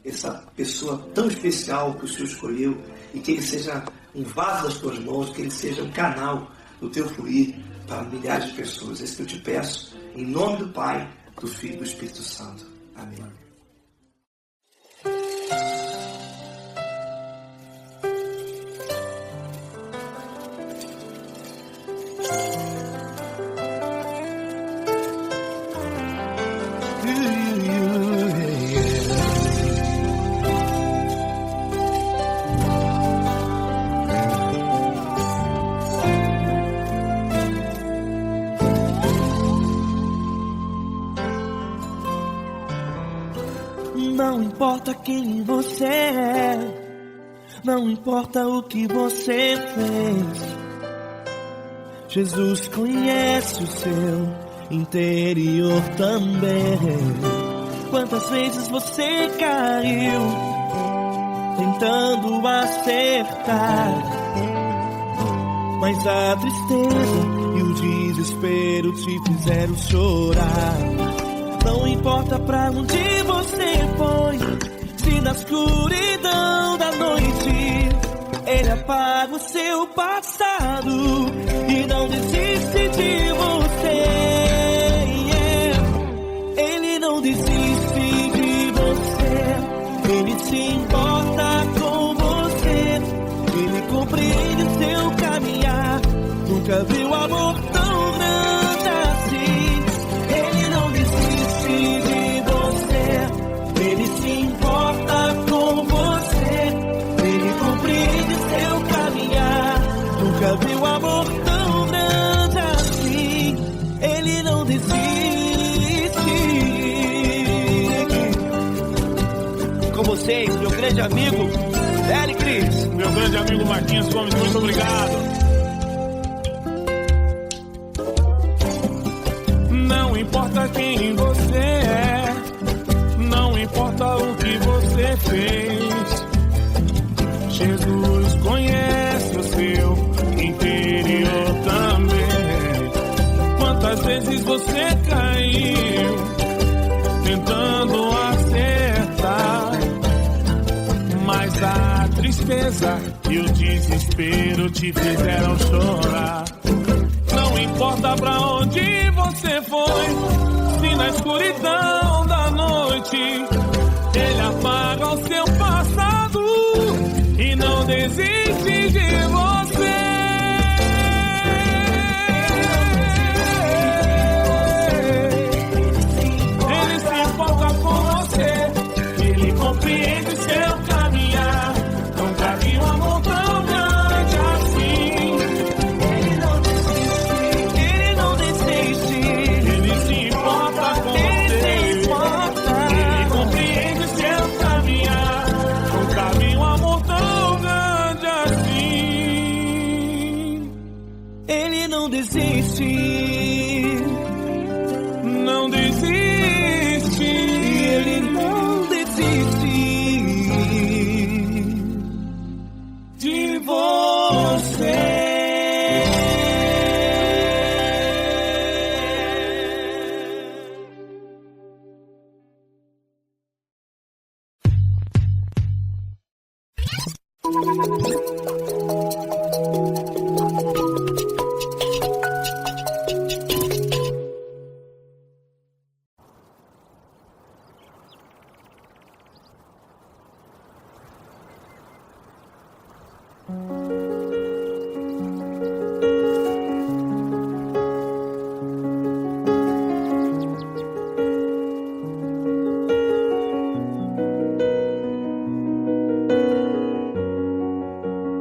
essa pessoa tão especial que o Senhor escolheu, e que ele seja um vaso das tuas mãos, que ele seja um canal do teu fluir para milhares de pessoas. É isso que eu te peço, em nome do Pai, do Filho e do Espírito Santo. Amém. Não importa quem você é, não importa o que você fez, Jesus conhece o seu interior também. Quantas vezes você caiu tentando acertar, mas a tristeza e o desespero te fizeram chorar. Não importa pra onde você foi, se na escuridão da noite Ele apaga o seu passado e não desiste de você. Ele não desiste de você, Ele se importa com você, Ele compreende o seu caminhar. Nunca viu amor tão grande assim. Ele não desiste de você, Ele se importa com você, Ele compreende seu caminhar. Nunca viu amor tão grande assim. Ele não desiste. Com vocês, meu grande amigo Eli Cris. Meu grande amigo Marquinhos Gomes, muito obrigado. Não importa quem você é, não importa o que você fez, Jesus conhece o seu interior também. Quantas vezes você caiu tentando acertar, mas a tristeza e o desespero te fizeram chorar. Não importa pra onde você foi, se na escuridão da noite Ele apaga o seu passado e não desiste de você. Ele se importa com você, Ele compreende seu caminhar. Nunca vi um amor tão grande assim. Ele não desiste, Ele se importa com você, Ele compreende seu caminhar. Nunca vi um amor tão grande assim. Ele não desiste, não desiste, Ele não desiste de você.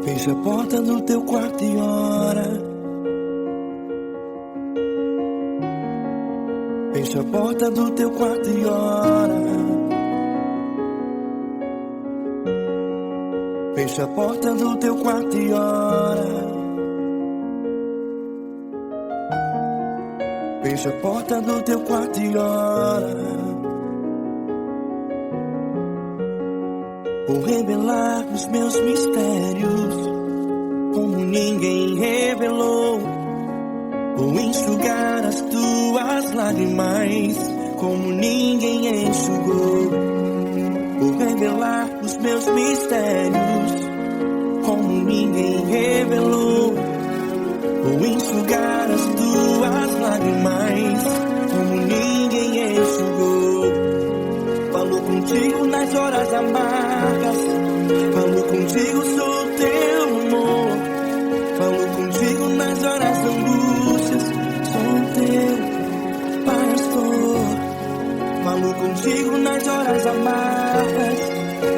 Fecha a porta do teu quarto e ora. Fecha a porta do teu quarto e ora. Fecha a porta do teu quarto e ora. Fecha a porta do teu quarto e ora. Vou revelar os meus mistérios como ninguém revelou. Vou enxugar as tuas lágrimas como ninguém enxugou. Vou revelar os meus mistérios como ninguém revelou. Vou enxugar as tuas lágrimas como ninguém enxugou. Falo contigo nas horas amargas, falo contigo, sou teu amor. Falo contigo nas horas da angústias, sou teu pastor. Falo contigo nas horas amargas,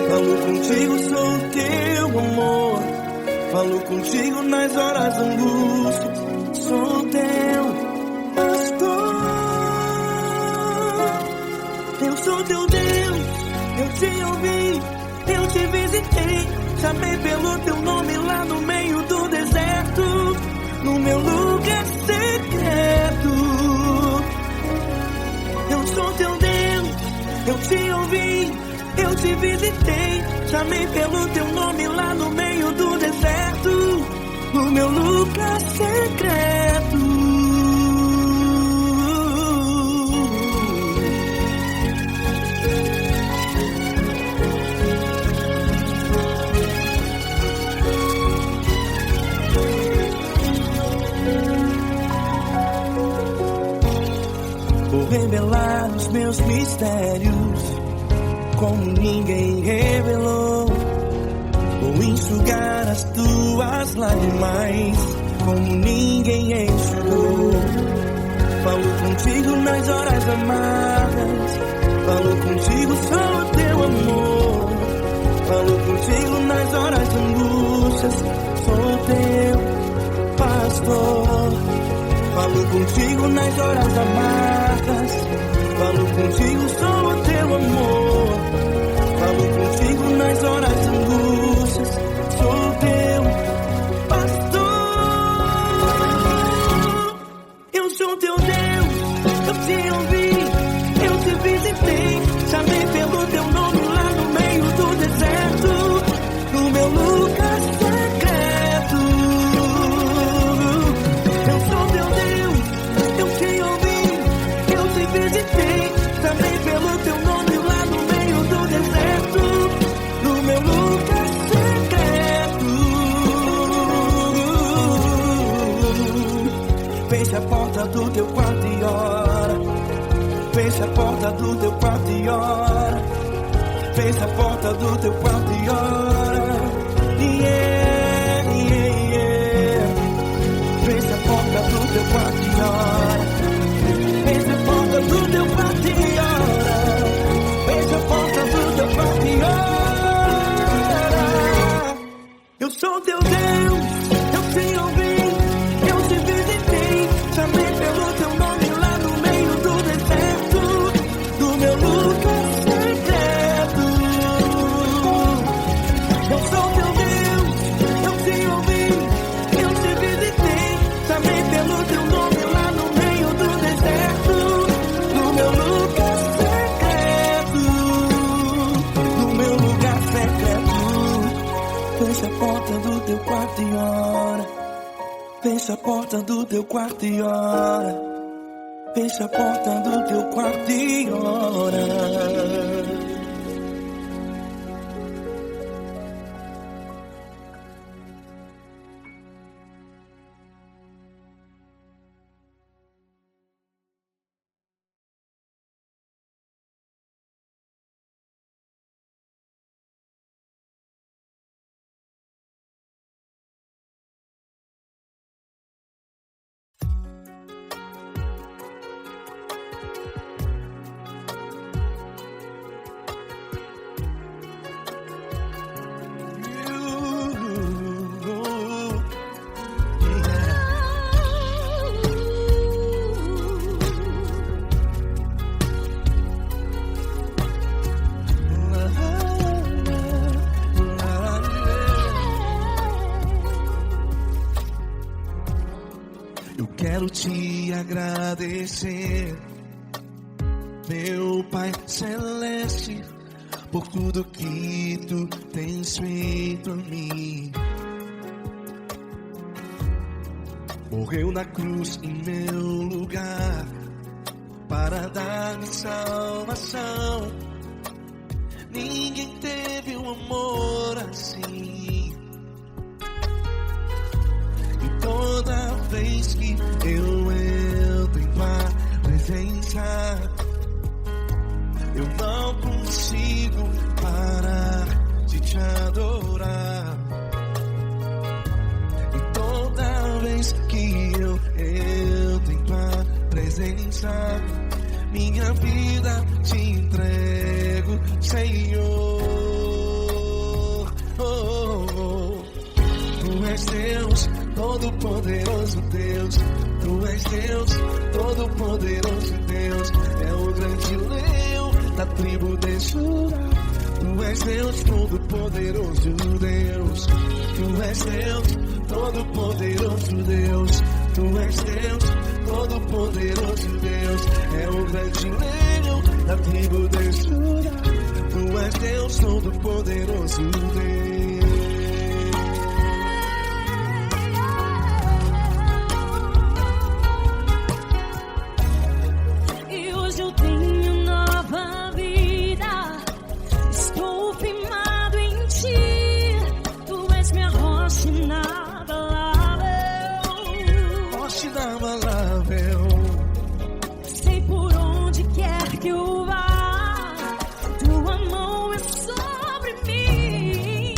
falo contigo, sou teu amor. Falo contigo nas horas da angústia, sou teu pastor. Eu sou teu Deus, eu te ouvi, eu te visitei. Chamei pelo teu nome lá no meio do deserto, no meu lugar secreto. Eu sou teu Deus, eu te ouvi, eu te visitei. Chamei pelo teu nome lá no meio do deserto, no meu lugar secreto. Vou revelar os meus mistérios como ninguém revelou. Vou enxugar as tuas lágrimas como ninguém enxugou. Falo contigo nas horas amargas, falo contigo, sou teu amor. Falo contigo nas horas de angústias, sou teu pastor. Falo contigo nas horas amargas, falo contigo, sou teu amor. Falo contigo nas horas de angústias, sou teu pastor. Eu sou teu Deus, eu te ouvi, eu te visitei. Chamei pelo teu nome lá no meio do deserto, no meu lugar secreto. Eu sou teu Deus, eu te ouvi, eu te visitei. Chamei pelo teu nome lá no meio do deserto, no meu lugar secreto. Feche a porta do teu quarto e ora. Feche a porta do teu quarto e ora. Feche a porta do teu quarto e ora. Yeah, yeah, yeah. Feche a porta do teu quarto e ora. Feche a porta do teu quarto e ora. Feche a porta do teu quarto e ora. Eu sou teu Deus, eu te ouvi, eu te visitei. Chamei pelo teu nome lá no meio do deserto, do meu lugar secreto. Eu sou teu Deus, eu te ouvi, eu te visitei. Chamei pelo teu nome lá no meio do deserto, no meu lugar secreto, no meu lugar secreto. Fecha a porta do teu quarto e ora. Fecha a porta do teu quarto e ora. Fecha a porta do teu quarto e ora. Quero te agradecer, meu Pai Celeste, por tudo que tu tens feito por mim. Morreu na cruz em meu lugar para dar-me salvação. ninguém teve um amor assim. E toda vez que eu entro em tua presença, eu não consigo parar de te adorar. E toda vez que eu entro em tua presença, minha vida te entrego, Senhor. Tu és Deus, Todo-Poderoso Deus. Tu és Deus, Todo-Poderoso Deus. É o grande leão da tribo de Judá. Tu és Deus, Todo-Poderoso Deus. Tu és Deus, Todo-Poderoso Deus. Tu és Deus, Todo-Poderoso Deus. É o grande leão da tribo de Judá. Tu és Deus, Todo-Poderoso Deus. E hoje eu tenho nova vida. Estou firmado em ti. Tu és minha rocha inabalável. Rocha inabalável. Sei por onde quer que eu vá, tua mão é sobre mim,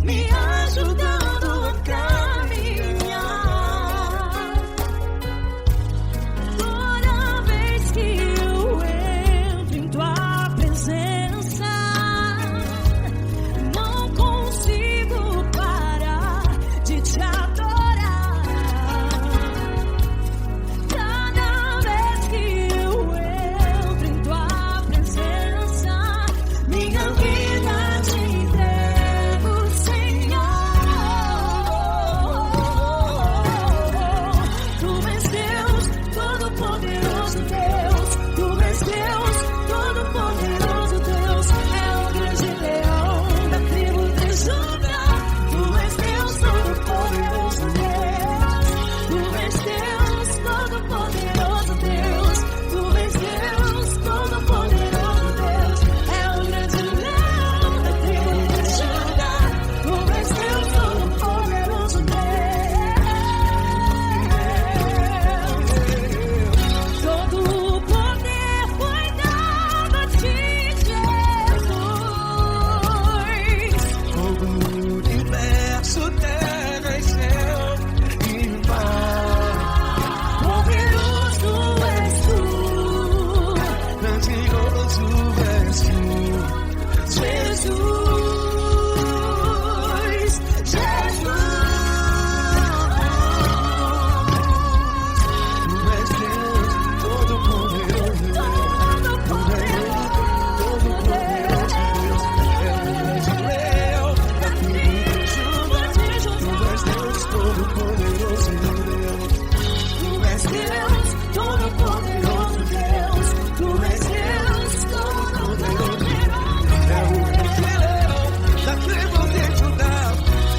me ajudando a caminhar. Toda vez que eu entro em tua presença, não consigo parar de te adorar. Cada vez que eu entro em tua presença, minha vida te entrego, Senhor. Tu és Deus, Todo-Poderoso Deus. Tu és Deus, Todo-Poderoso Deus. É o grande leão da tribo de Judá. Tu és Deus, Todo-Poderoso Deus. Tu és Deus, Todo-Poderoso Deus. Tu és Deus, Todo-Poderoso Deus. É o grande leão da tribo de Judá. Tu és Deus, Todo-Poderoso Deus. Todo o poder foi dado a ti, Jesus. Todo o universo, terra e céu e mar. Poderoso és tu, Grandioso és tu, Jesus, Jesus. Tu és Deus, Todo-Poderoso Deus. Tu és Deus, Todo-Poderoso Deus. É o grande leão da tribo de Judá. Tu és Deus, Todo-Poderoso Deus. Tu és Deus, Todo-Poderoso Deus. Tu és Deus, Todo-Poderoso Deus. É o grande leão da tribo de Judá.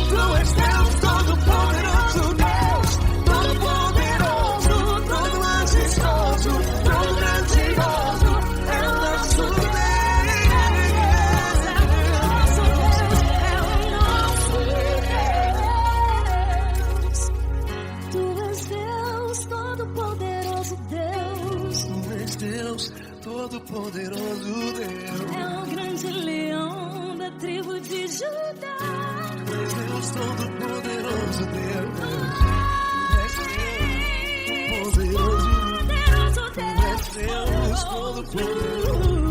Tu és Deus, Todo-Poderoso Deus. Todo-Poderoso, todo majestoso, todo grandioso. É o nosso Tu és Deus, Todo-Poderoso Deus. Tu és Deus, Todo-Poderoso Deus. É o grande leão da tribo de Judá. Tu és Deus, Todo-Poderoso Deus. Tu és Deus, Todo-Poderoso. Tu és Deus, Todo-Poderoso.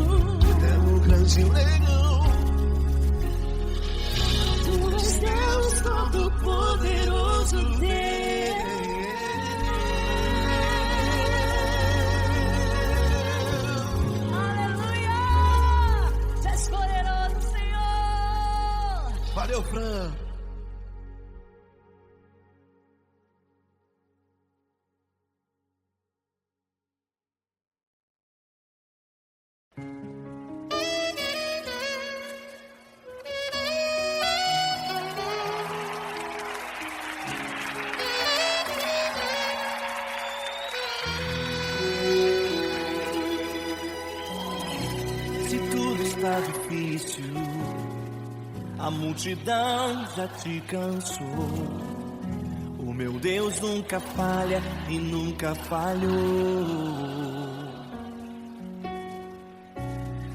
É o grande leão. Tu és Deus, Todo-Poderoso Deus. Aleluia! Tu és poderoso, Senhor. Valeu, Fran. está difícil, a multidão já te cansou. O meu Deus nunca falha e nunca falhou.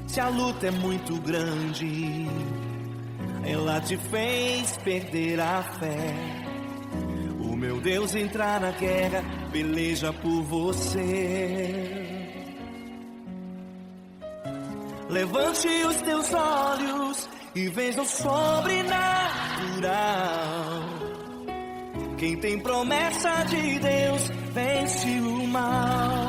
Se a luta é muito grande, ela te fez perder a fé. O meu Deus entrar na guerra, peleja por você. Levante os teus olhos e veja o sobrenatural. Quem tem promessa de Deus vence o mal.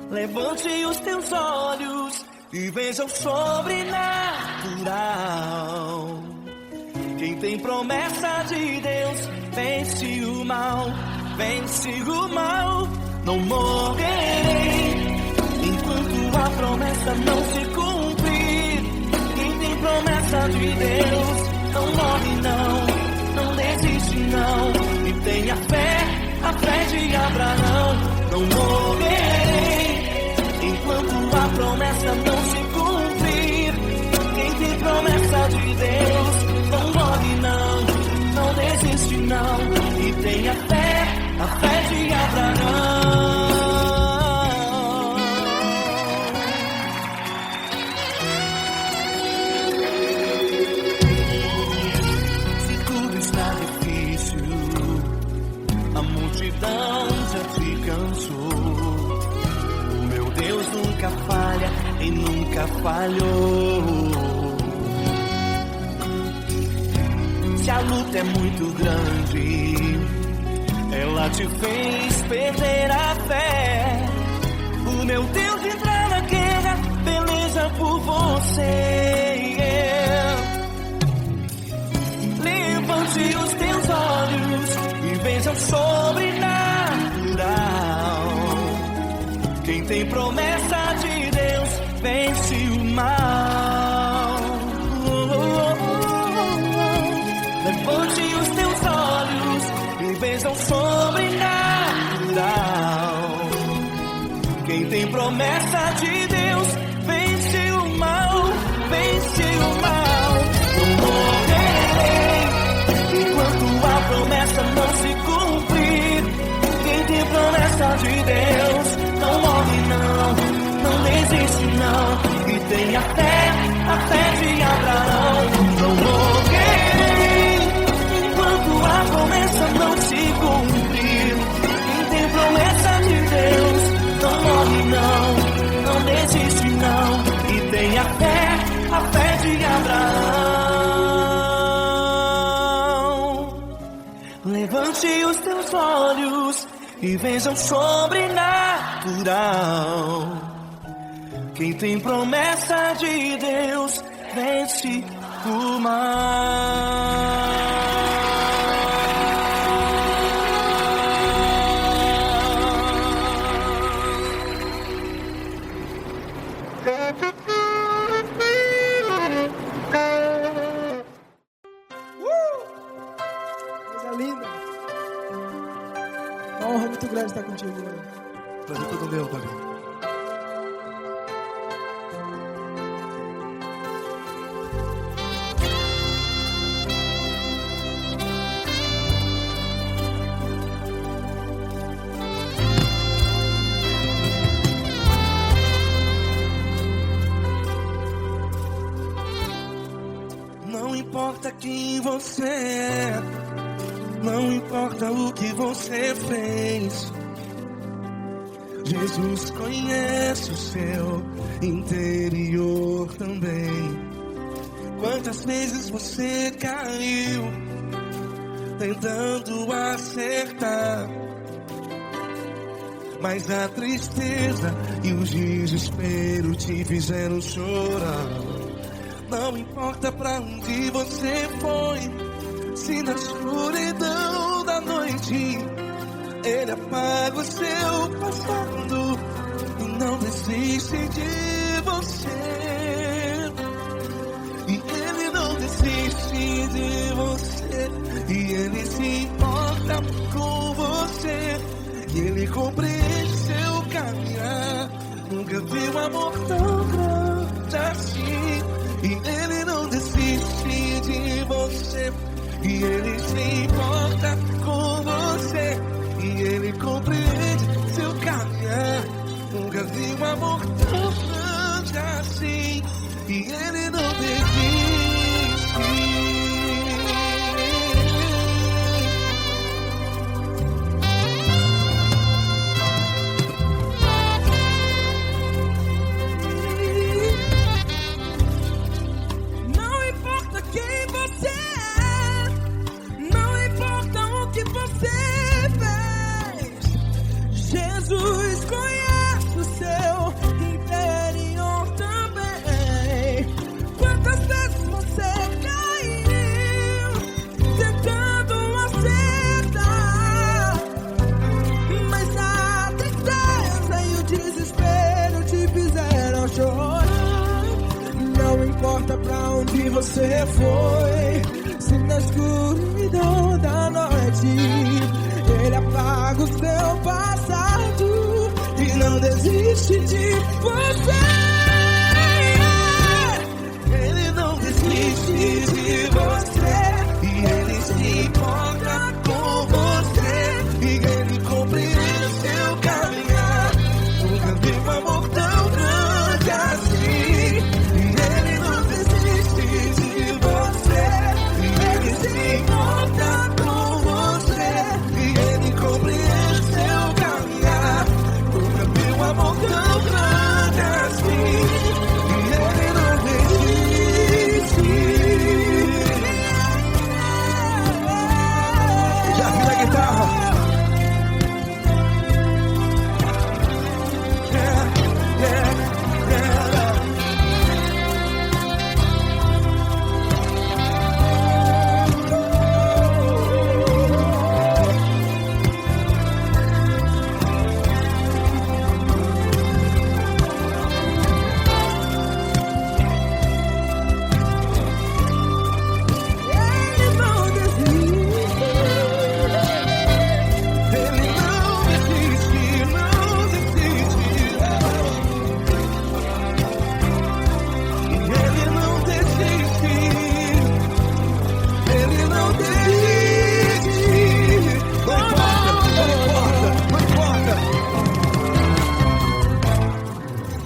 Levante os teus olhos e veja o sobrenatural. Quem tem promessa de Deus vence o mal, vence o mal. Não morrerei enquanto a promessa não se cumprir. Quem tem promessa de Deus não morre não desiste não. E tenha fé, a fé de Abraão. Não morrerei enquanto a promessa não se cumprir. Quem tem promessa de Deus não morre não desiste não. E tenha fé, a fé de Abraão. Se tudo está difícil, a multidão já te cansou. O meu Deus nunca falha e nunca falhou. Se a luta é muito grande, ela te fez perder a fé. O meu Deus entrar na guerra, peleja por você. Levante os teus olhos e veja o sobrenatural. Quem tem promessa de Deus vence o mal. Levante os teus olhos e veja o sobrenatural. Quem tem promessa de Deus vence o mal, vence o mal. Não morrerei enquanto a promessa não se cumprir. Quem tem promessa de Deus não morre não desiste não. E tenha fé, a fé de Abraão. Não morrerei enquanto a promessa não se cumprir. Quem tem promessa de Deus não morre não desiste não. E tenha fé, a fé de Abraão. Levante os teus olhos e veja o sobrenatural. Quem tem promessa de Deus vence o mal. Coisa linda. Uma honra muito grande estar contigo, Glória. Prazer todo meu, Davi. Não importa quem você é, não importa o que você fez, Jesus conhece o seu interior também. Quantas vezes você caiu tentando acertar, mas a tristeza e o desespero te fizeram chorar. Não importa pra onde você foi, se na escuridão da noite Ele apaga o seu passado e não desiste de você. E Ele não desiste de você, e Ele se importa com você, e Ele compreende seu caminhar. Nunca Nunca vi um amor tão grande assim. E Ele não desiste de você. E Ele se importa com você. E Ele compreende seu caminhar. Nunca vi um amor tão grande assim. E Ele não desiste. Jesus conhece o seu interior também. Quantas vezes você caiu tentando acertar, mas a tristeza e o desespero te fizeram chorar. Não importa pra onde você foi, se na escuridão da noite Ele apaga o seu passado e não desiste de você. Ele não desiste de você. E Ele se importa com você. E Ele compreende seu caminhar. Nunca vi um amor tão grande assim. E Ele não desiste de você. E Ele se importa com você. Compreende seu caminhar. Nunca vi um amor tão grande assim. E Ele não desiste. Já vi a guitarra.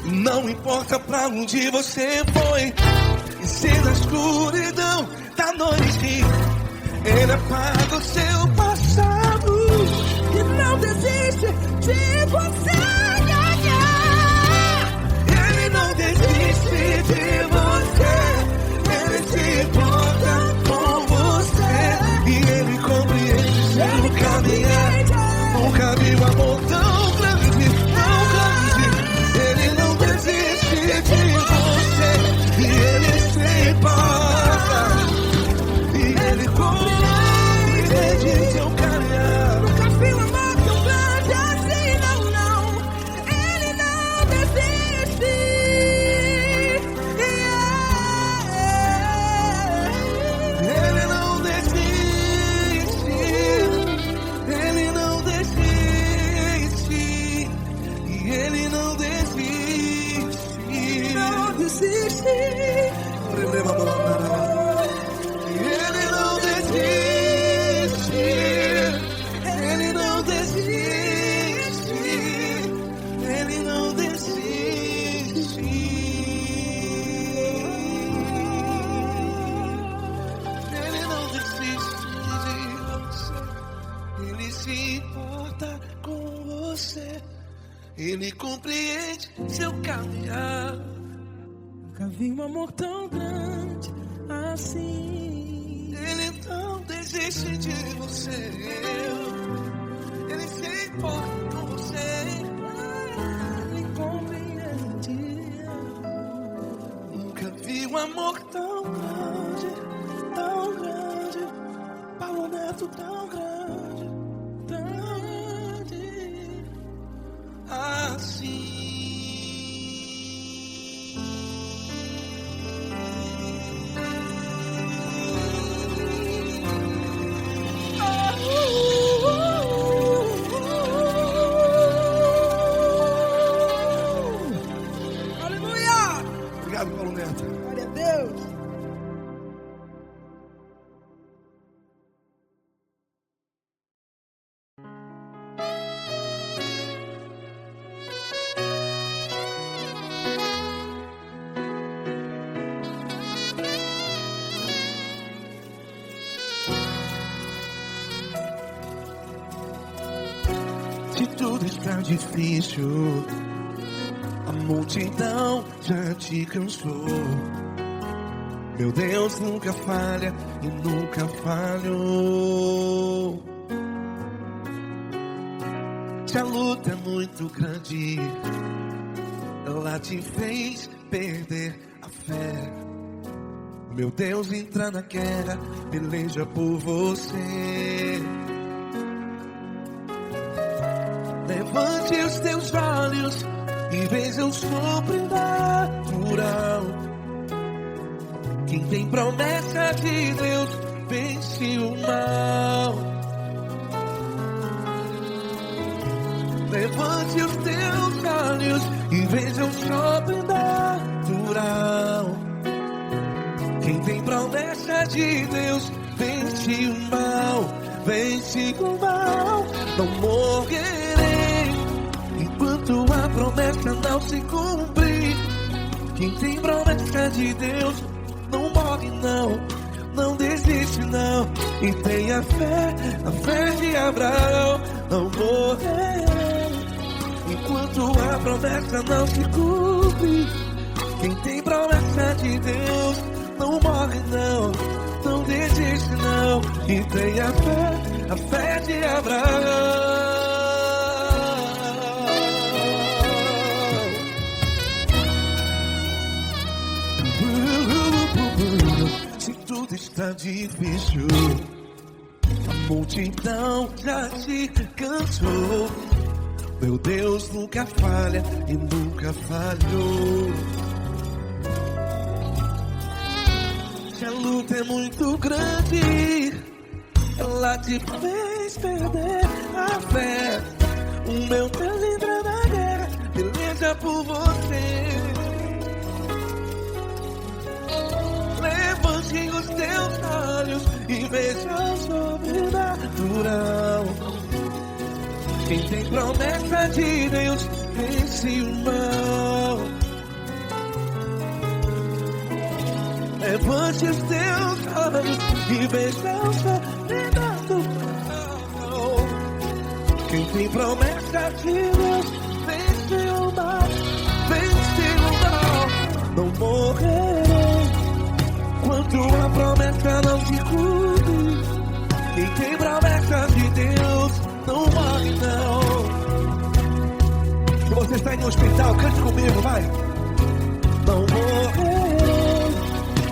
Não importa pra onde você foi, e se na escuridão da noite Ele apaga o seu passado e não desiste de você. Ele não desiste de você. Ele se importa com você. E Ele compreende seu caminhar. Nunca vi um amor tão grande, tão grande. Ele não desiste de você. E Ele se importa. E Ele compreende seu caminhar. Nunca vi um amor tão grande assim, não, não. Ele não desiste. Ele não desiste. Ele não desiste. E Ele não desiste. Não desiste. Ele não desiste. Ele não desiste. Ele não desiste. Ele não desiste de você. Ele se importa com você. Ele compreende seu caminhar. Nunca vi um amor tão grande assim. Ele não desiste de você. Ele se importa com você. Ele compreende. Nunca vi um amor tão grande, tão grande. Paulo Neto tão grande, tão grande assim. Se tudo está difícil, a multidão já te cansou. Meu Deus nunca falha e nunca falhou. Se a luta é muito grande, ela te fez perder a fé. Meu Deus entra na guerra, peleja por você. Levante os teus olhos e veja o sobrenatural. Quem tem promessa de Deus vence o mal. Levante os teus olhos e veja o sobrenatural. Quem tem promessa de Deus vence o mal. Vence o mal. Não morrerei enquanto a promessa não se cumprir. Quem tem promessa de Deus não morre não, não desiste não. E tenha fé, a fé de Abraão. Não morrerei enquanto a promessa não se cumpre. Quem tem promessa de Deus não morre não, não desiste não. E tenha fé, a fé de Abraão. Se tudo está difícil, a multidão já te cansou. Meu Deus nunca falha e nunca falhou. Se a luta é muito grande, ela te fez perder a fé. O meu Deus entra na guerra, peleja por você. Levante os teus olhos e veja o sobrenatural. Quem tem promessa de Deus vence o mal. Levante os teus olhos e veja o sobrenatural. Quem tem promessa de Deus vence o mal. Vence o mal. Não morrerei enquanto a promessa não se cumpre. Quem tem promessa de Deus não morre não. Se você está em um hospital, cante comigo, vai. Não morrerei.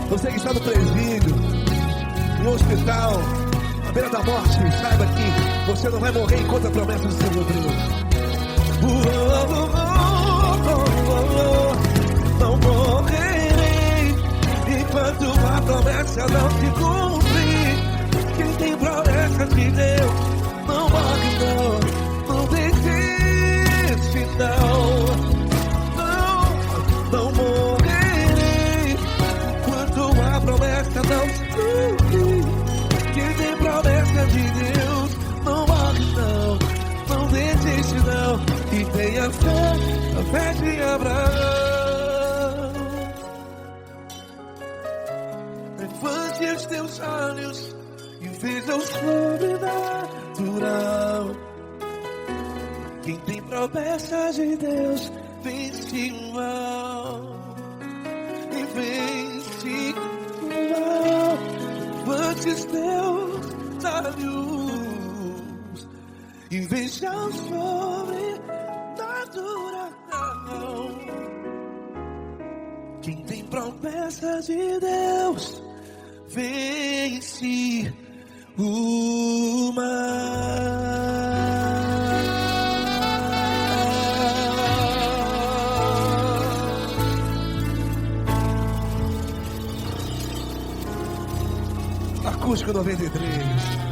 Você que está no presídio, em um hospital, à beira da morte, saiba que você não vai morrer enquanto a promessa não se cumpriu. Não morrerei enquanto a promessa não se cumprir. Quem tem promessa de Deus não morre não, não desiste não. Não morrerei enquanto a promessa não se cumprir. Quem tem promessa de Deus não morre não, não desiste não. E tenha fé, a fé de Abraão. Levante os teus olhos e veja o sobrenatural. Quem tem promessa de Deus vence o mal. E vence o mal. Levante os teus olhos e veja o sobrenatural. Quem tem promessa de Deus vence o mal. Acústico 93.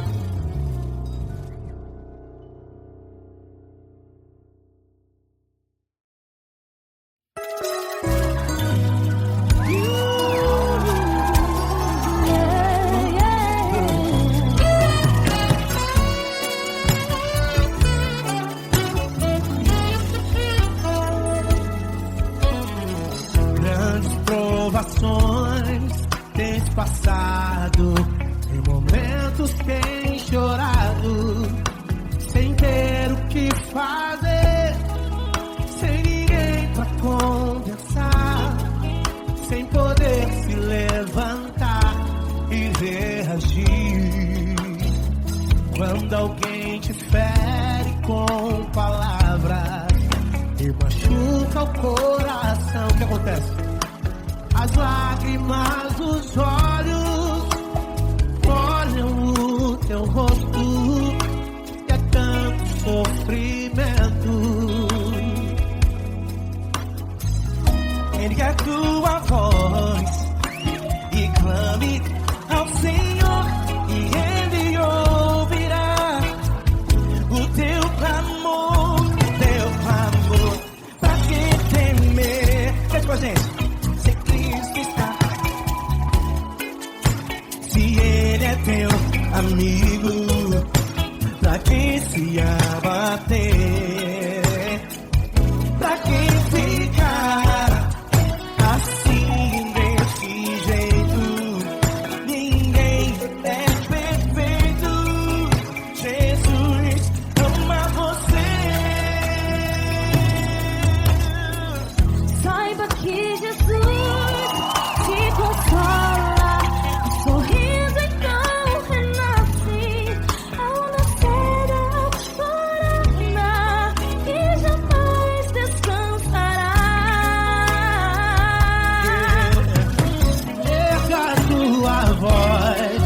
Tens passado em momentos quentes. Quando alguém te fere com palavras e machuca o coração, o que acontece? As lágrimas dos olhos molham o teu rosto, e é tanto sofrimento. Ergue a tua voz e clame ao Senhor, e Ele ouvirá o teu clamor, pra que temer? Faz com a gente. Se Cristo está, se Ele é teu amigo, pra que se abater? Pra que ficar assim desse jeito? Ninguém é perfeito. Jesus ama você. Saiba que Jesus te consola, o sorriso então renasce ao nascer da aurora e jamais descansará. Erga a tua voz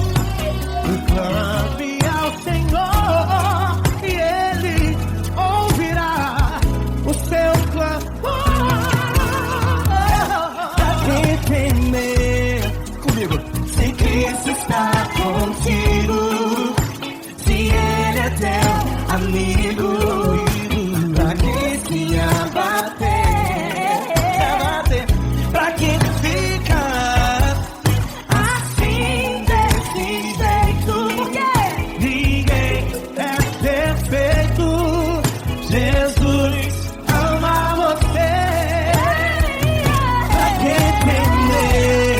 e clame ao Senhor, e Ele ouvirá o seu clamor. Pra que temer? Comigo. Se Cristo está contigo, se Ele é teu amigo, pra que se abater? Pra que ficar assim desse jeito? Porque ninguém é perfeito. Jesus ama você. Pra que temer?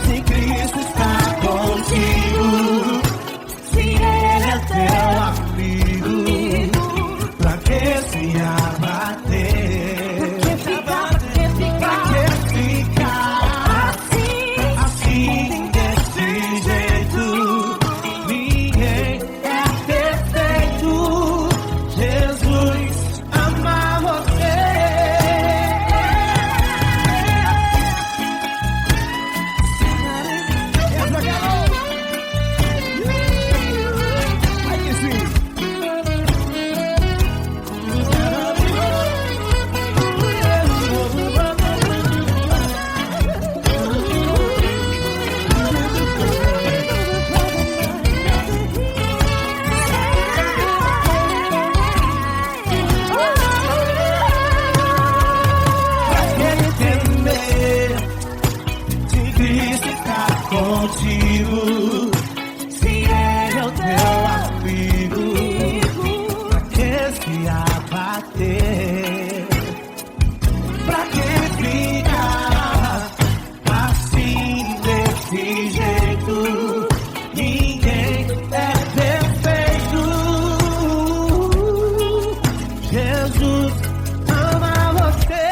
Se Cristo está contigo, se Ele é teu amigo, pra que se abater? Pra que ficar assim desse jeito? Ninguém é perfeito. Jesus ama você. Aí que sim. Pra que temer? Se Cristo está contigo, se Ele é o teu amigo, pra que se abater? Pra que ficar assim desse jeito? Ninguém é perfeito. Jesus ama você.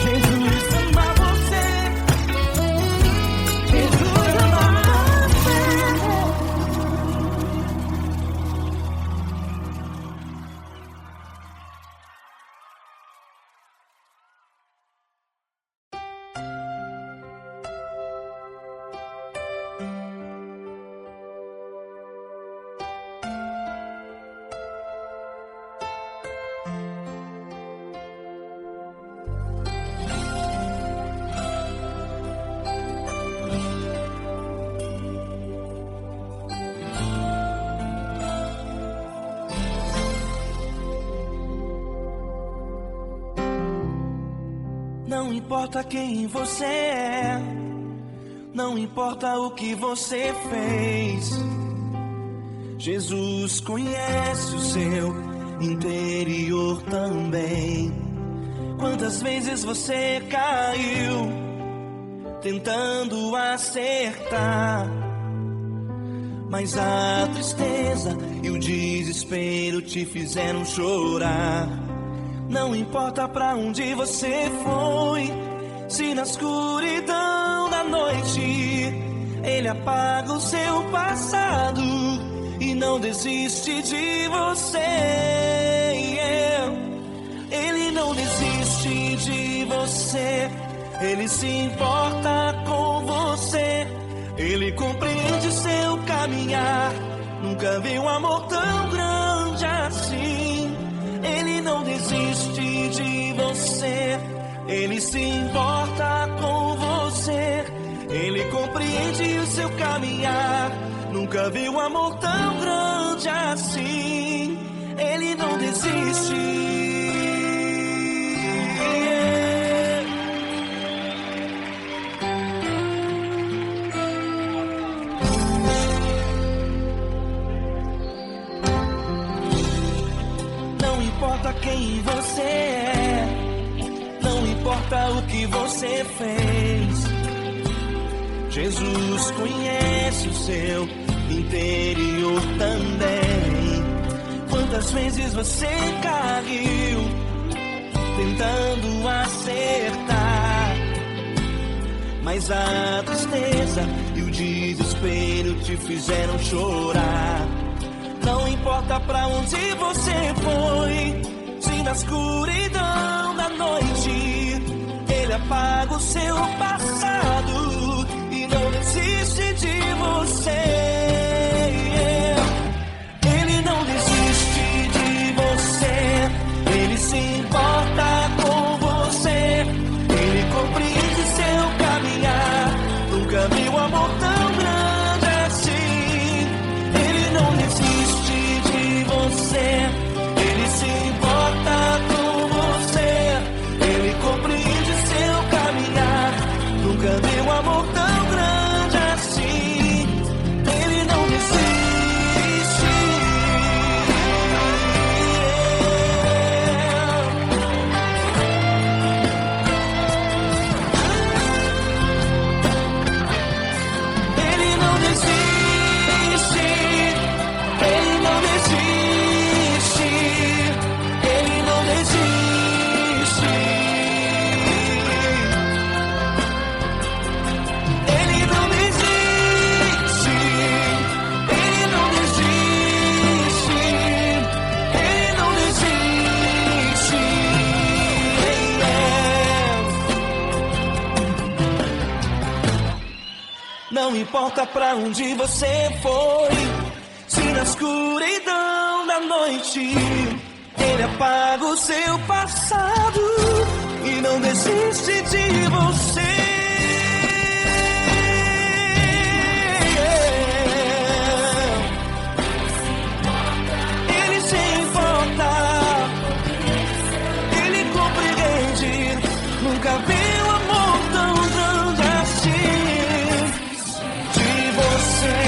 Jesus ama você. Jesus ama você. Não importa quem você é, não importa o que você fez, Jesus conhece o seu interior também. Quantas vezes você caiu tentando acertar, mas a tristeza e o desespero te fizeram chorar. Não importa pra onde você foi, se na escuridão da noite Ele apaga o seu passado e não desiste de você. Ele não desiste de você. Ele se importa com você. Ele compreende seu caminhar. Nunca vi um amor tão grande assim. Ele não desiste de você. Ele se importa com você. Ele compreende o seu caminhar. Nunca vi um amor tão grande assim. Ele não desiste. Não importa quem você é, não importa o que você fez, Jesus conhece o seu interior também. Quantas vezes você caiu tentando acertar, mas a tristeza e o desespero te fizeram chorar. Não importa pra onde você foi, se na escuridão da noite Ele apaga o seu passado e não desiste de você. Ele não desiste de você. Ele se importa com você. Ele compreende seu caminhar. Nunca vi um amor tão grande assim. Ele não desiste de você. Ele se importa com você. Ele compreende seu caminhar. Nunca vi um amor tão grande assim. Ele não desiste. Ele não desiste. Ele não desiste. Ele não desiste. Ele não desiste. Ele não desiste. Ele não desiste. Não importa pra onde você foi, se na escuridão da noite Ele apaga o seu passado e não desiste de você. Ele se importa, Ele compreende. Nunca vi um amor tão grande assim. De você,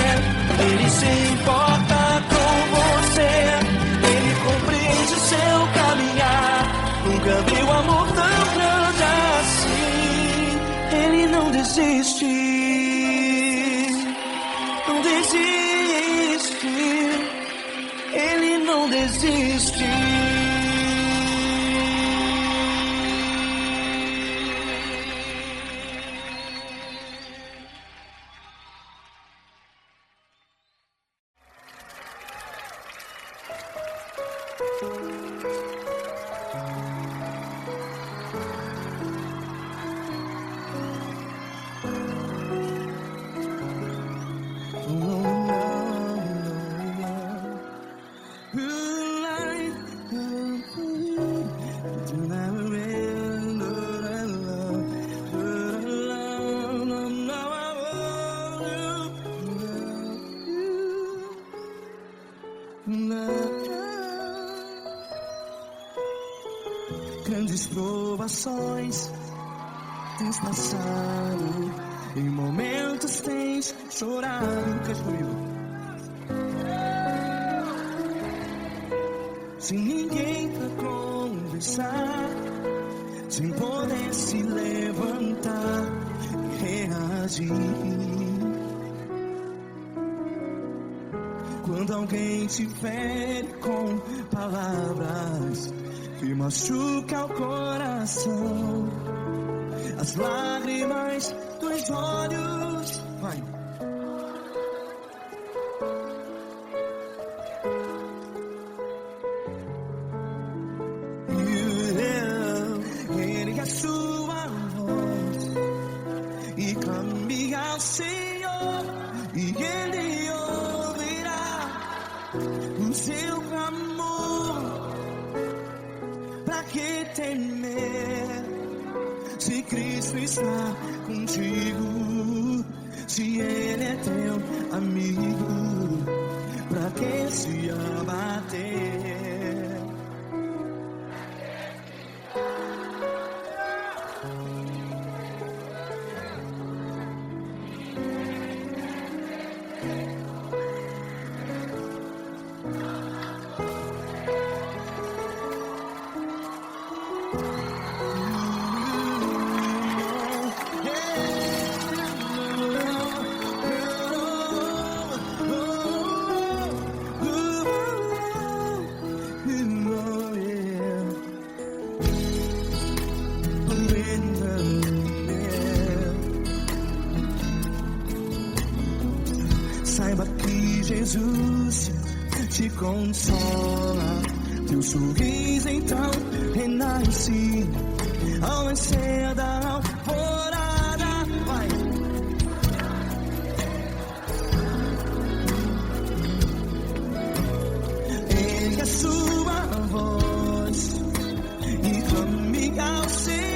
Ele se importa com você. Ele compreende seu caminhar. Nunca vi um amor tão grande assim. Ele não desiste. Não desiste. Ele não desiste. Grandes provações tens passado, em momentos tens chorado. Cante comigo. Sem ninguém pra conversar, sem poder se levantar e reagir. Quando alguém te fere com palavras que machuca o coração, as lágrimas dos olhos o seu clamor. Pra que temer se Cristo está contigo? Se Ele é teu amigo, pra que se abater? Saiba que Jesus te consola, teu sorriso então renasce ao nascer da alvorada. Vai. Ergue a sua voz e clame ao Senhor.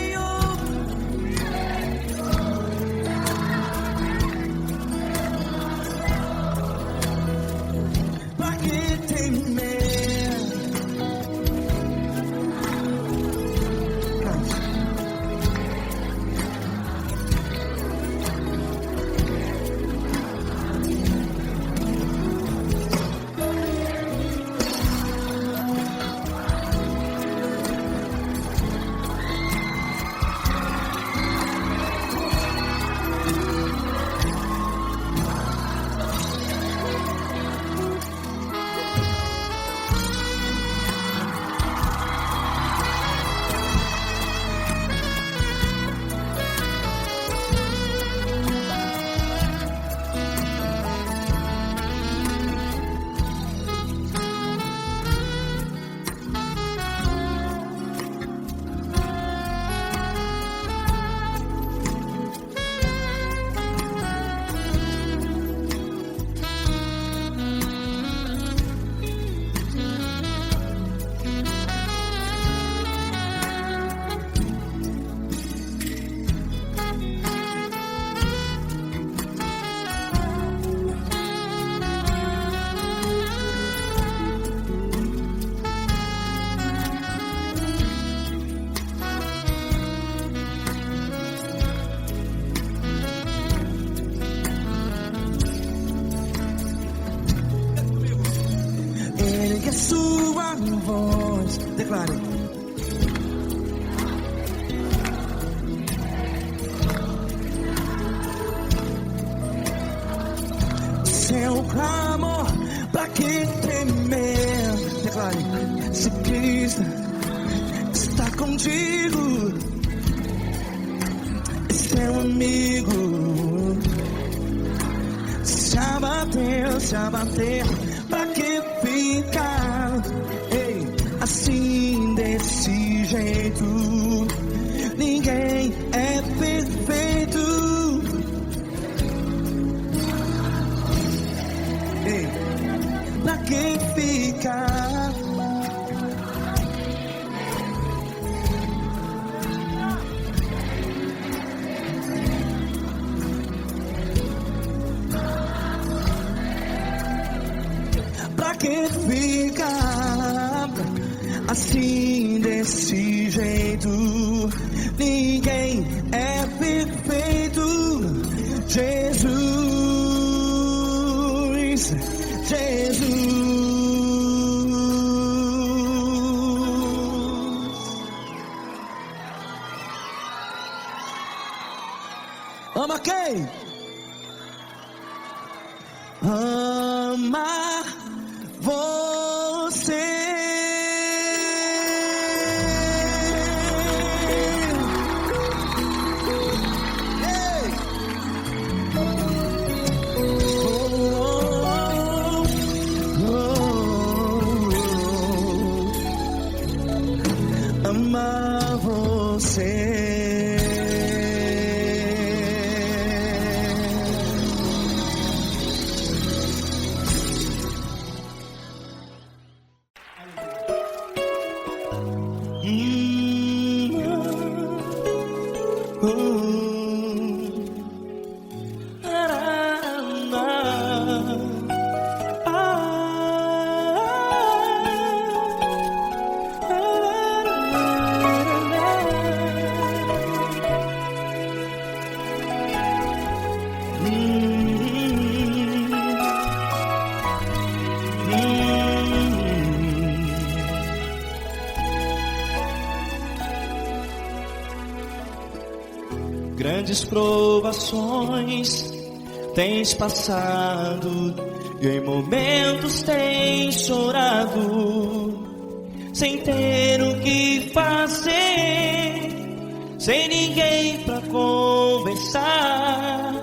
Ergue a sua voz, declare. Seu clamor, pra que temer? Declare. Se Cristo está contigo, seu amigo. Se abater, pra que ficar assim desse jeito? Ninguém é perfeito. Pra que ficar? Pra que ficar assim desse jeito? Ninguém é perfeito. Jesus. Ama quem? Ama você. Ama você. grandes provações tens passado e em momentos tens chorado, sem ter o que fazer, sem ninguém pra conversar,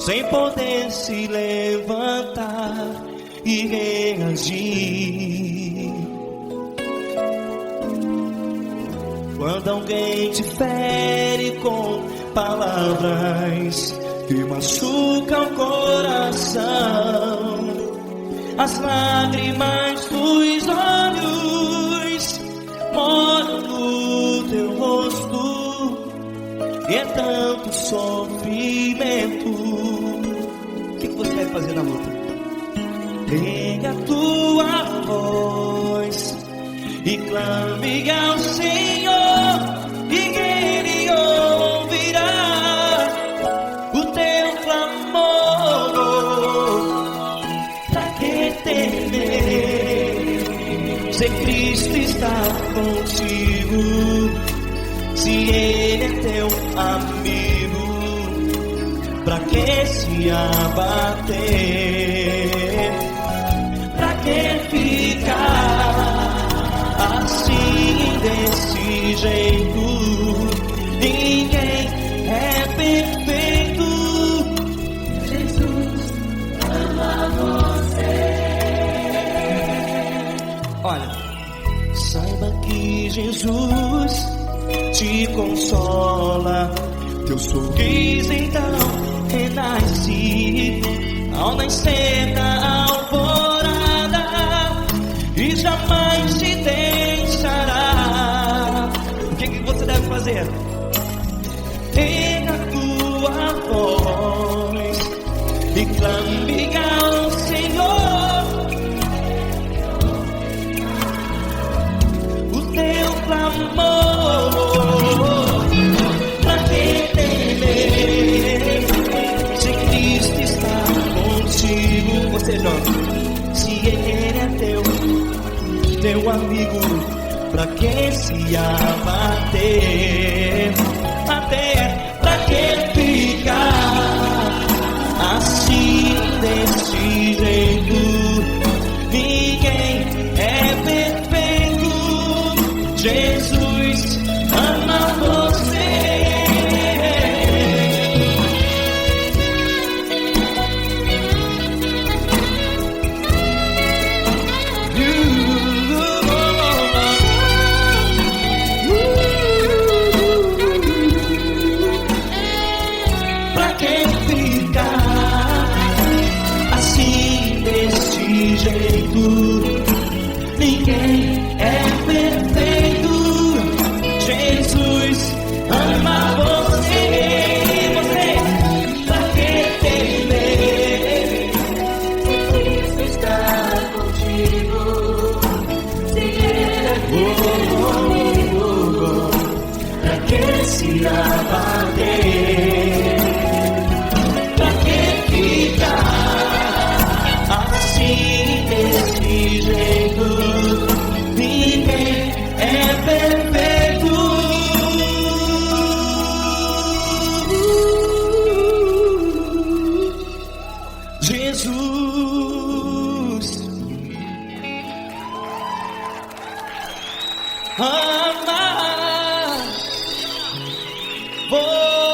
sem poder se levantar e reagir. Quando alguém te fere com palavras que machucam o coração, as lágrimas dos olhos moram no teu rosto, e é tanto sofrimento. O que você vai fazer na luta? Pega a tua voz e clame ao Senhor, e Ele ouvirá o teu clamor. Pra que temer, se Cristo está contigo, se Ele é teu amigo? Pra que se abater? Pra que ficar assim desse jeito? Ninguém é perfeito. Jesus ama você. Olha, saiba que Jesus te consola, teu sorriso então renasce ao nascer da alvorada, e jamais te deixará. O que você deve fazer? Pega a tua voz e clame ao Senhor, o teu clamor. Pra que temer, se Cristo está contigo? Você joga. Se Ele é teu amigo, pra que se abater? Até pra que ficar assim desse jeito? Ninguém é perfeito. Jesus ama você. Ninguém é perfeito. Jesus ama você. Você, pra que temer? Cristo está contigo. Se Ele é comigo, pra que se abater? Pra que ficar assim desse jeito? Ninguém é perfeito. Jesus ama você.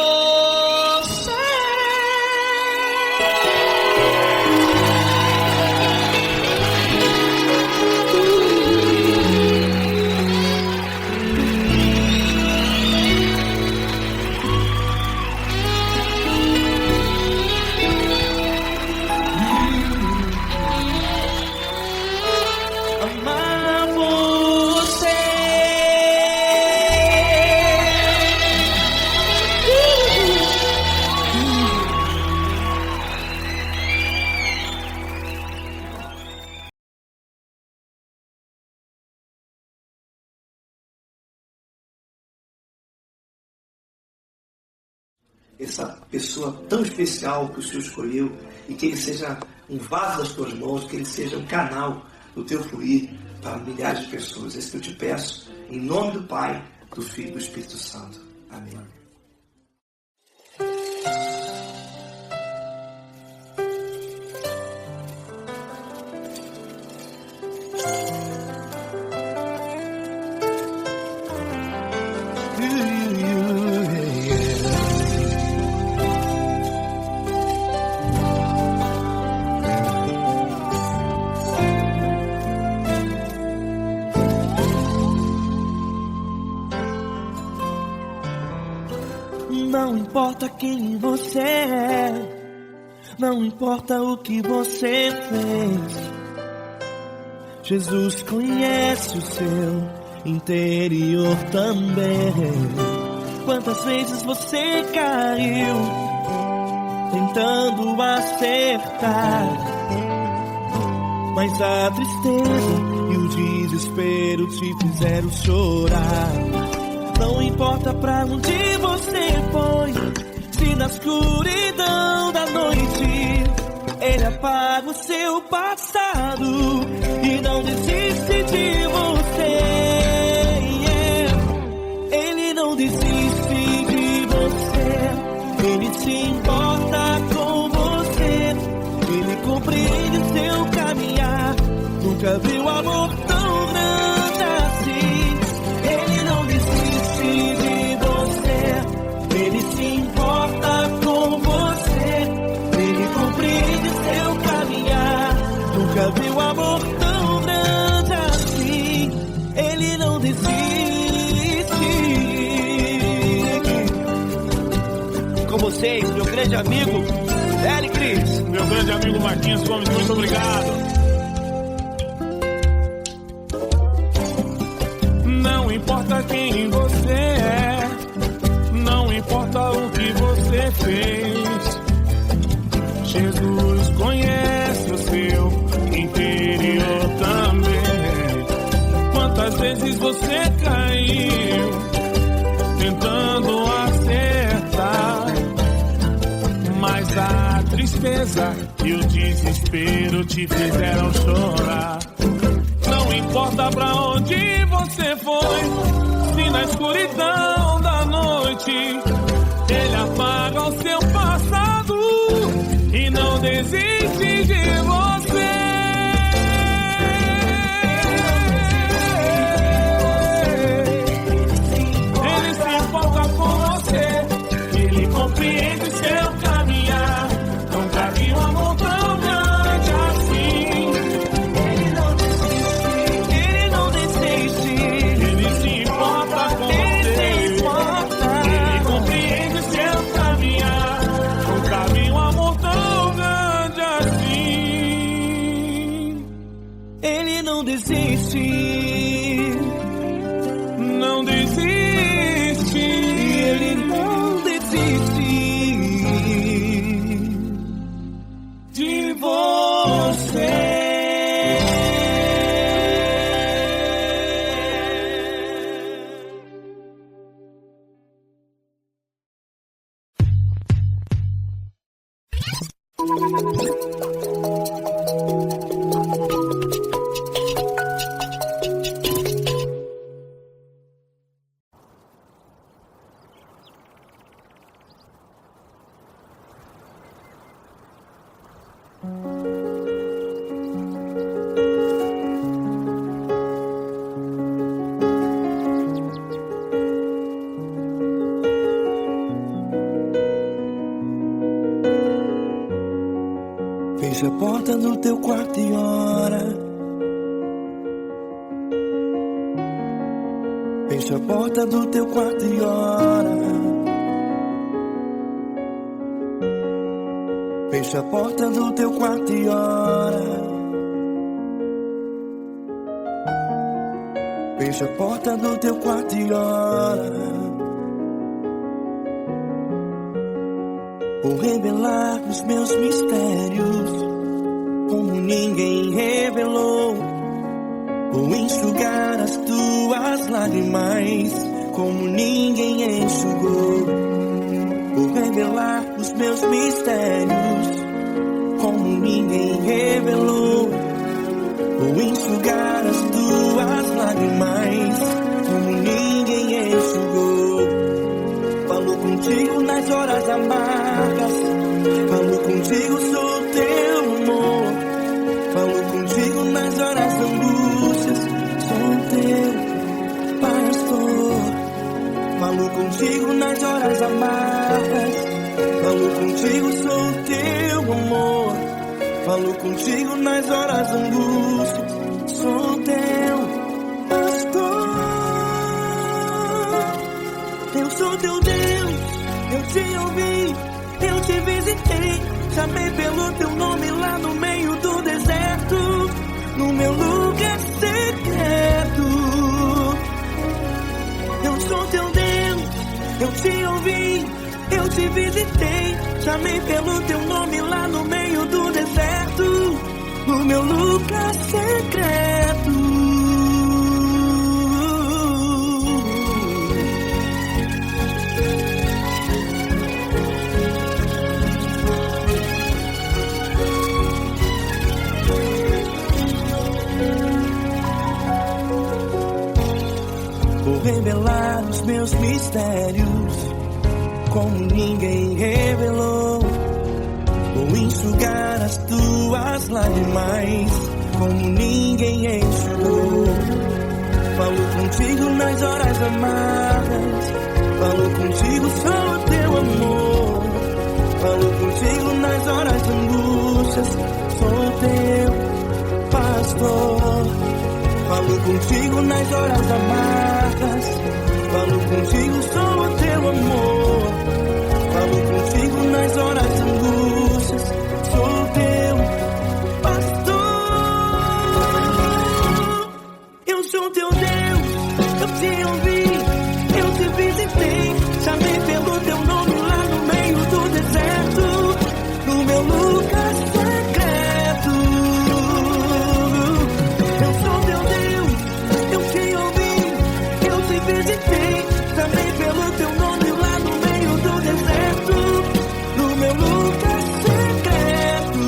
Essa pessoa tão especial que o Senhor escolheu, e que Ele seja um vaso das tuas mãos, que Ele seja um canal do teu fluir para milhares de pessoas. É isso que eu te peço, em nome do Pai, do Filho e do Espírito Santo. Amém. importa quem você é, não importa o que você fez, Jesus conhece o seu interior também. Quantas vezes você caiu tentando acertar, mas a tristeza e o desespero te fizeram chorar. Não importa pra onde você foi, se na escuridão da noite Ele apaga o seu passado e não desiste de você. Ele não desiste de você, Ele se importa com você, Ele compreende o seu caminhar. Nunca viu amor tão grande assim. Ele não desiste de você, Ele se importa com você, Ele compreende seu caminhar. Nunca viu amor tão grande assim. Ele não desiste. Com vocês, meu grande amigo Eli Cris. Meu grande amigo Marquinhos Gomes, muito obrigado. Não importa quem você é, não importa o que você fez, Jesus conhece o seu interior também. Quantas vezes você caiu tentando acertar, mas a tristeza e o desespero te fizeram chorar. Não importa pra onde você foi, se na escuridão da noite Ele apaga o seu passado e não desiste de você. Ele se importa com você, Ele compreende seu caminhar. Nunca vi um amor tão grande assim. Ele não desiste, Ele se importa com você, Ele compreende seu caminhar. Nunca vi um amor tão grande assim. Ele não desiste, não desiste, Ele não desiste de você. Fecha a porta do teu quarto e ora. Fecha a porta do teu quarto e ora. Fecha a porta do teu quarto e ora. Fecha a porta do teu quarto e ora. Vou revelar os meus mistérios como ninguém revelou. Vou enxugar as tuas lágrimas como ninguém enxugou. Vou revelar os meus mistérios como ninguém revelou. Vou enxugar as tuas lágrimas como ninguém enxugou. Falo contigo nas horas amargas, falo contigo, sou teu amor. Falo contigo nas horas da angústias, sou teu pastor. Falo contigo nas horas amargas, falo contigo, sou teu amor. Falo contigo nas horas da angústias, sou teu pastor. Eu sou teu Deus, Eu te ouvi, eu te visitei, chamei pelo teu nome lá no meio do deserto, no meu lugar secreto. Eu sou teu Deus, eu te ouvi, eu te visitei, chamei pelo teu nome lá no meio do deserto, no meu lugar secreto. Vou revelar os meus mistérios como ninguém revelou. Vou enxugar as tuas lágrimas como ninguém enxugou. Falo contigo nas horas amargas, falo contigo só o teu amor. Falo contigo nas horas de angústias, sou teu pastor. Falo contigo nas horas amargas, falo contigo só o teu amor. Falo contigo nas horas de angústias, sou teu pastor. Eu sou teu Deus, eu te ouvi, eu te visitei, chamei pelo teu nome lá no meio do deserto, no meu lugar secreto. Eu sou teu Deus, eu te ouvi, eu te visitei, chamei pelo teu nome lá no meio do deserto, no meu lugar secreto.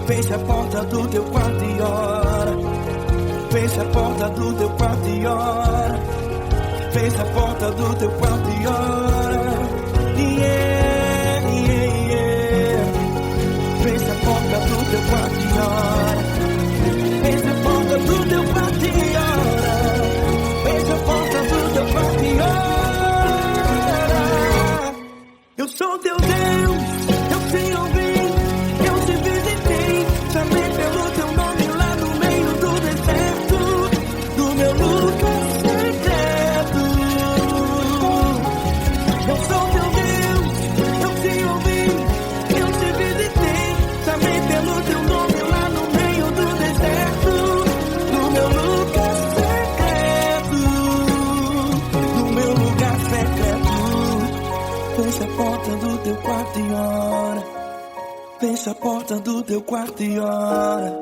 Feche a porta do teu quarto e ora. Feche a porta do teu quarto e ora. Feche a porta do teu quarto e ora. Yeah, yeah, yeah. Feche a porta do teu quarto e ora. Feche a porta do teu quarto e ora. Feche a porta do teu quarto e ora. Eu sou teu Deus, eu te ouvi, eu te visitei, chamei pelo teu nome lá no meio do deserto, no meu lugar secreto. Eu sou teu Deus, eu te ouvi, eu te visitei, chamei pelo teu nome lá no meio do deserto, no meu lugar secreto, no meu lugar secreto. Fecha a porta do teu quarto e ora. Fecha a porta do teu quarto e ora.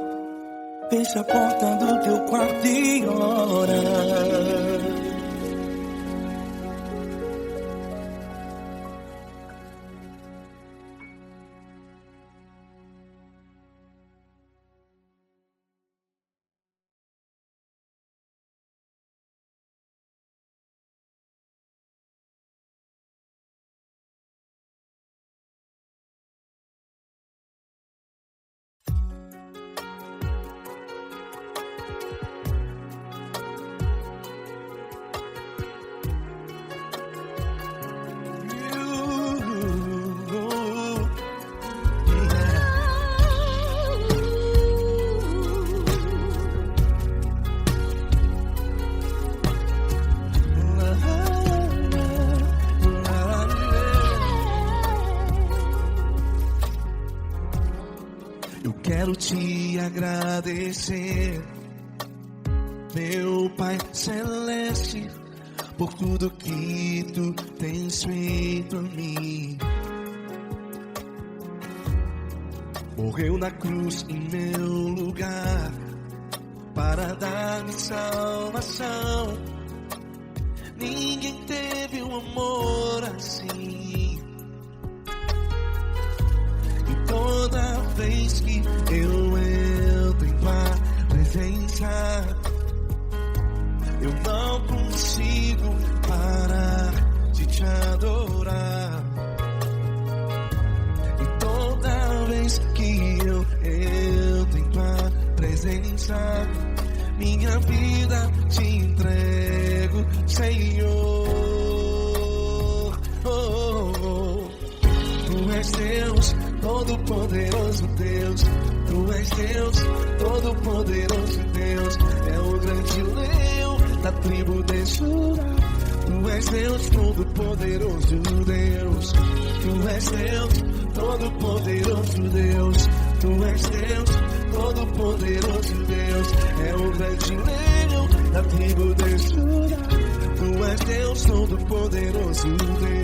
Fecha a porta do teu quarto e ora. Quero te agradecer, meu Pai Celeste, por tudo que tu tens feito a mim. Morreu na cruz em meu lugar para dar-me salvação. Ninguém teve um amor assim. E toda vez que eu entro em tua presença, eu não consigo parar de te adorar. E toda vez que eu entro em tua presença, minha vida te entrego, Senhor. Tu és Deus, todo-poderoso Deus. Tu és Deus, todo-poderoso Deus. É o grande leão da tribo de Judá. Tu és Deus Todo-Poderoso, Deus. Tu és Deus Todo-Poderoso, Deus. Tu és Deus Todo-Poderoso, Deus. É o grande leão da tribo de Judá. Tu és Deus Todo-Poderoso, Deus.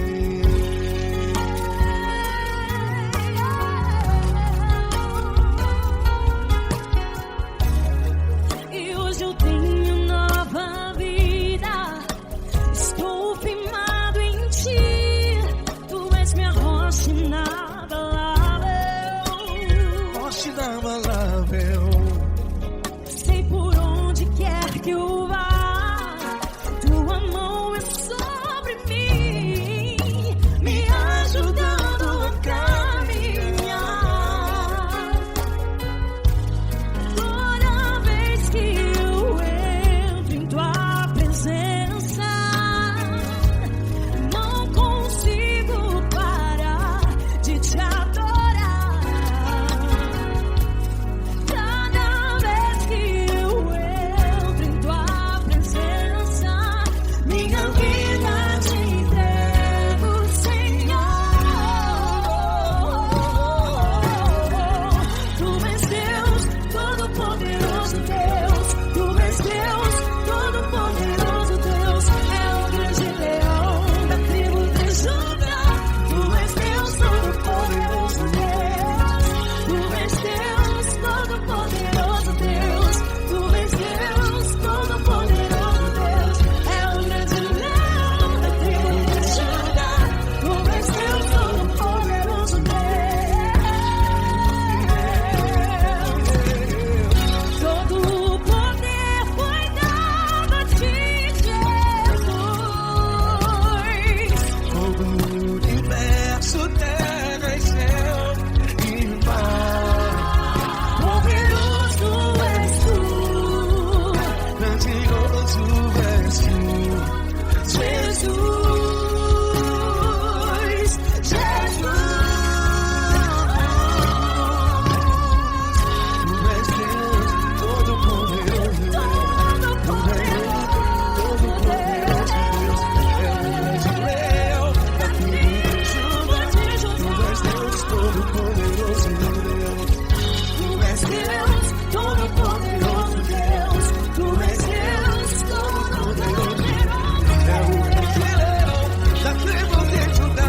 E hoje eu tenho nova vida. Estou firmado em ti. Tu és minha rocha inabalável. Rocha inabalável. Sei por onde quer que eu vá, tua mão é sobre mim, me ajudando a caminhar. Toda vez que eu entro em tua presença, não consigo parar de te adorar. Cada vez que eu entro em tua presença, minha vida te entrego, Senhor. Tu és Deus Todo-Poderoso, Deus. Tu és Deus Todo-Poderoso, Deus. É o grande leão da tribo de Judá. Tu és Deus Todo-Poderoso, Deus. Tu és Deus Todo-Poderoso, Deus. Tu és Deus Todo-Poderoso, Deus. É o grande leão da tribo de Judá. Tu és Deus Todo-Poderoso, Deus. Todo o poder foi dado a ti, Jesus. Todo o universo, terra e céu e mar. Poderoso és tu, Grandioso és tu, Jesus, Jesus. Tu és Deus Todo-Poderoso, Deus. Tu és Deus Todo-Poderoso, Deus. É o grande leão da tribo de Judá. Tu és Deus Todo-Poderoso, Deus. Tu és Deus Todo-Poderoso, Deus. Tu és Deus Todo-Poderoso, É o grande leão da tribo de Judá.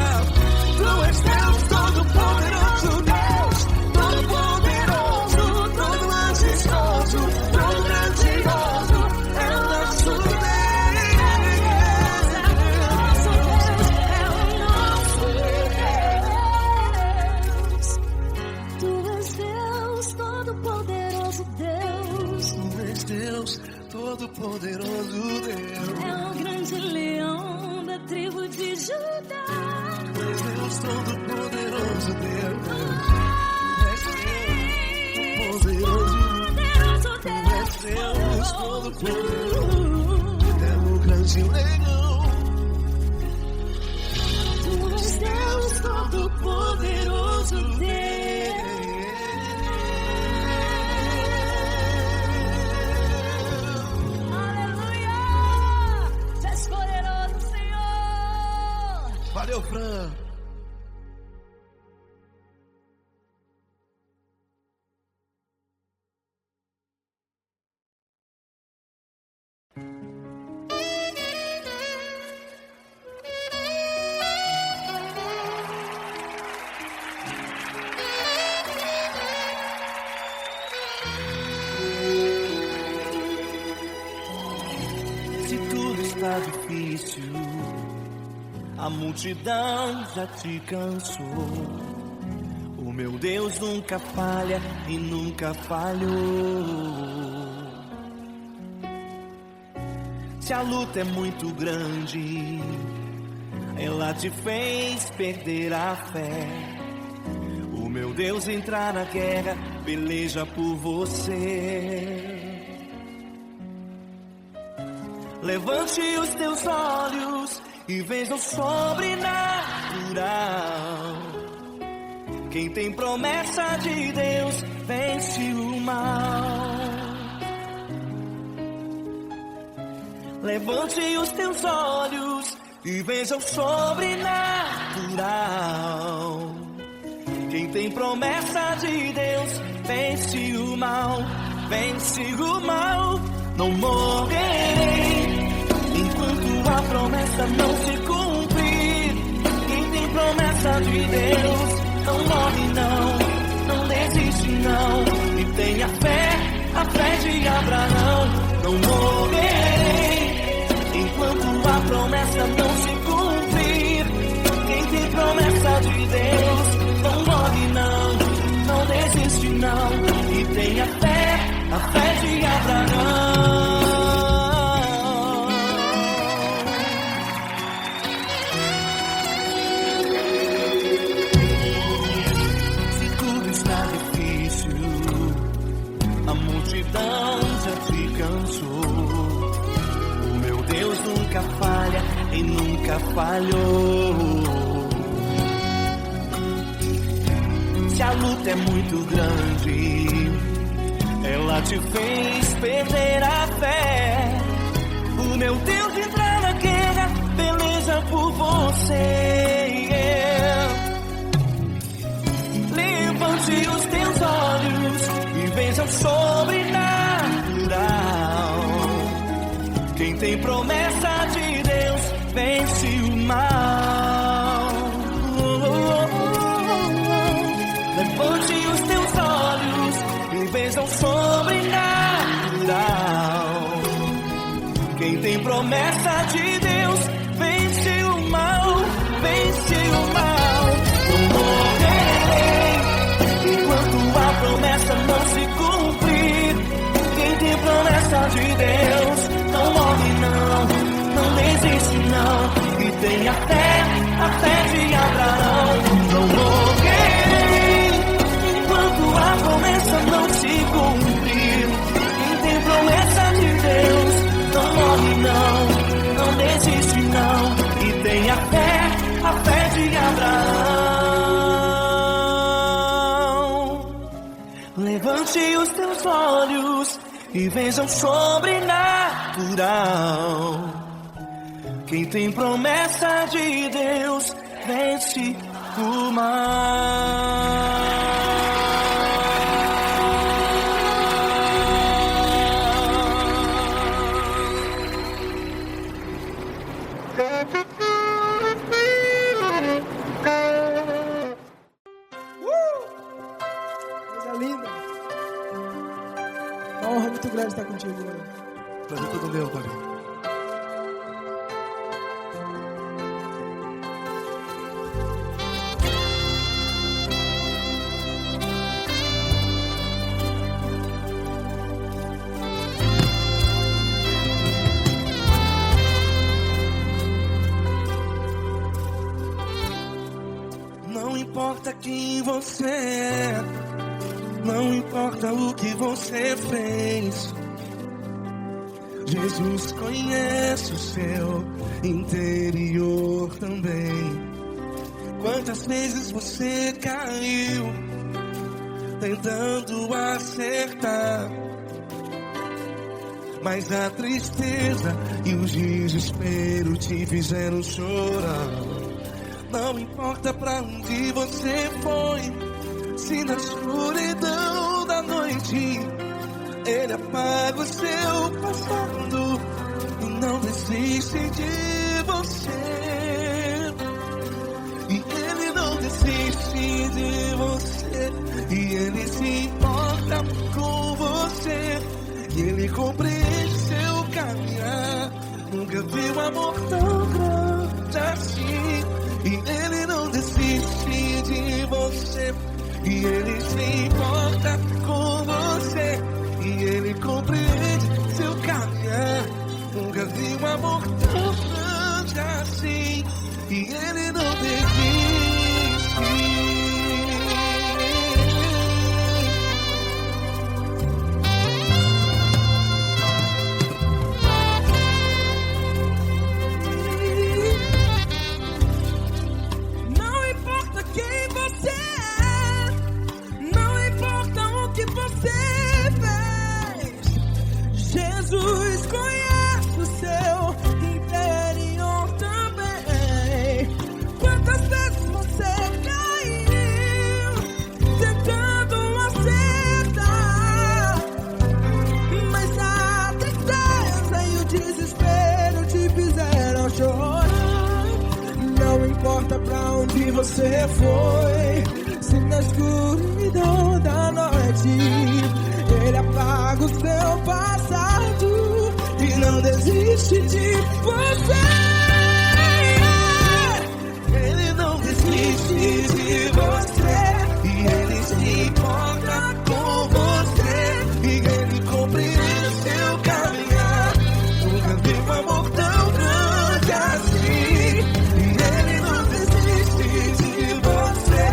Tu és Deus Todo-Poderoso, Deus. Todo-Poderoso, todo majestoso, todo grandioso. É o nosso Deus. Tu és Deus Todo-Poderoso, Deus. Tu és Deus Todo-Poderoso, Deus. É o grande leão da tribo de Judá. Tu és Deus Todo-Poderoso, Deus. Tu és Deus Todo-Poderoso. Tu és Deus Todo-Poderoso. É o grande leão. Tu és Deus Todo-Poderoso, Deus. Aleluia! Tu és poderoso, Senhor. Valeu, Fran. Se tudo está difícil, a multidão já te cansou. O meu Deus nunca falha e nunca falhou. Se a luta é muito grande, ela te fez perder a fé. O meu Deus entrar na guerra, peleja por você. Levante os teus olhos e veja o sobrenatural. Quem tem promessa de Deus vence o mal. Levante os teus olhos e veja o sobrenatural. Quem tem promessa de Deus vence o mal, vence o mal. Não morrerei enquanto a promessa não se cumprir. Quem tem promessa de Deus não morre não desiste não. E tenha fé, a fé de Abraão. Não morrerei enquanto a promessa não se cumprir. Quem tem promessa de Deus não morre não desiste não. E tenha fé, a fé de Abraão. Se tudo está difícil, a multidão já te cansou. O meu Deus nunca falha e nunca falhou. Se a luta é muito grande, ela te fez perder a fé. O meu Deus entra na guerra, peleja por você. Levante os teus olhos e veja o sobrenatural. Quem tem promessa de Deus vence o mal. Levante os teus olhos e veja o sobrenatural. Quem tem promessa de Deus vence o mal, vence o mal. Não morrerei enquanto a promessa não se cumprir. Quem tem promessa de Deus não morre não desiste não. E tenha fé, a fé de Abraão. Não morrerei enquanto a promessa não se cumprir. Quem tem promessa de Deus não morre não desiste não. E tenha fé, a fé de Abraão. Levante os teus olhos e veja o sobrenatural. Quem tem promessa de Deus vence o mal. Coisa linda. Uma honra muito grande estar contigo, Glória. Prazer todo meu, Pai. Não importa quem você é, não importa o que você fez, Jesus conhece o seu interior também. Quantas vezes você caiu tentando acertar, mas a tristeza e o desespero te fizeram chorar. Não importa pra onde você foi, se na escuridão da noite Ele apaga o seu passado e não desiste de você. E Ele não desiste de você, e Ele se importa com você, e Ele compreende seu caminhar. Nunca vi um amor tão grande assim. E Ele não desiste de você, e Ele se importa com você, e Ele compreende seu caminhar. Nunca vi um amor tão grande assim. E Ele não desiste. Não importa quem você é, foi, se na escuridão da noite Ele apaga o seu passado e não desiste de você. Ele não desiste de você e Ele se importa com você e Ele compreende o seu caminhar. Nunca vi um amor tão grande assim. E Ele não desiste de você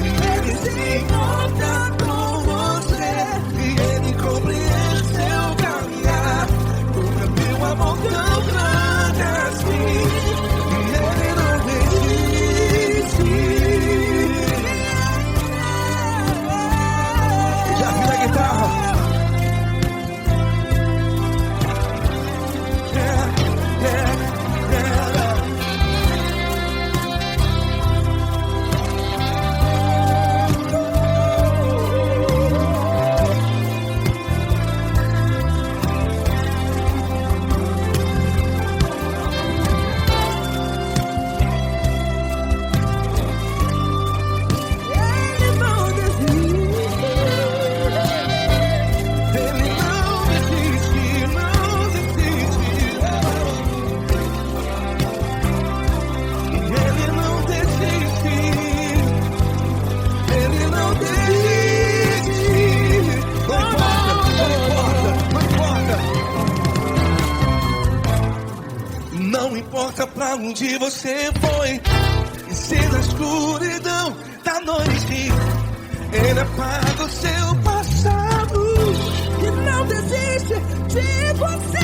e Ele se importa com você e Ele compreende o seu caminhar. Nunca vi um amor tão grande assim. E Ele não desiste. Já vi a guitarra. Não importa pra onde você foi, e se na escuridão da noite Ele apaga o seu passado e não desiste de você.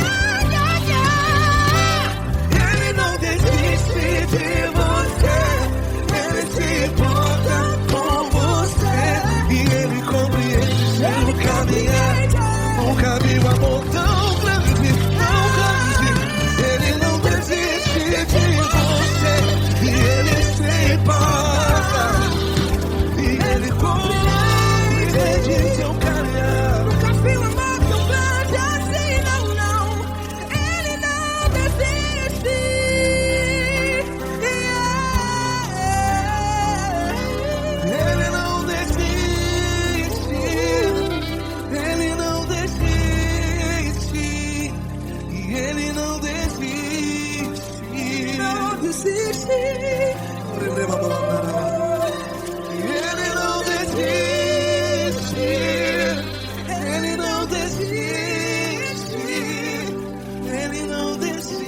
Ele não desiste de você, Ele se importa com você e Ele compreende seu caminhar. Nunca vi um amor tão grande, tão grande. Ele não desiste de você e Ele se importa e Ele compreende seu caminhar. Nunca vi um amor tão grande assim, não, não. Ele não desiste. Ele não desiste. Ele não desiste. E Ele não desiste. Não desiste. Ele não desiste. Ele não desiste. Ele não desiste.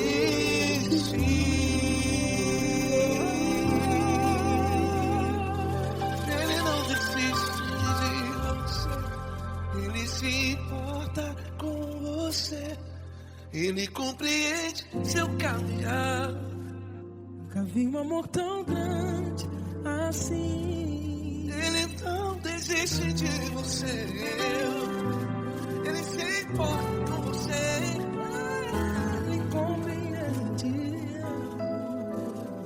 Ele não desiste de você. Ele se importa com você. Ele compreende seu caminhar. Nunca vi um amor tão grande assim. Ele não desiste de você. Ele se importa com você. Ele compreende.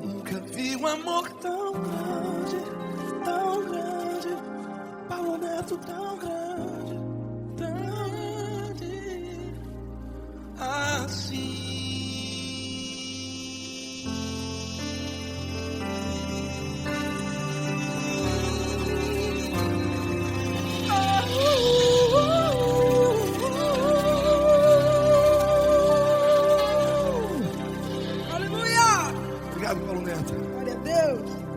Nunca vi um amor tão grande, tão grande. Paulo Neto tão grande, tão grande assim. Aleluia! Obrigado, Paulo Neto. Glória a Deus.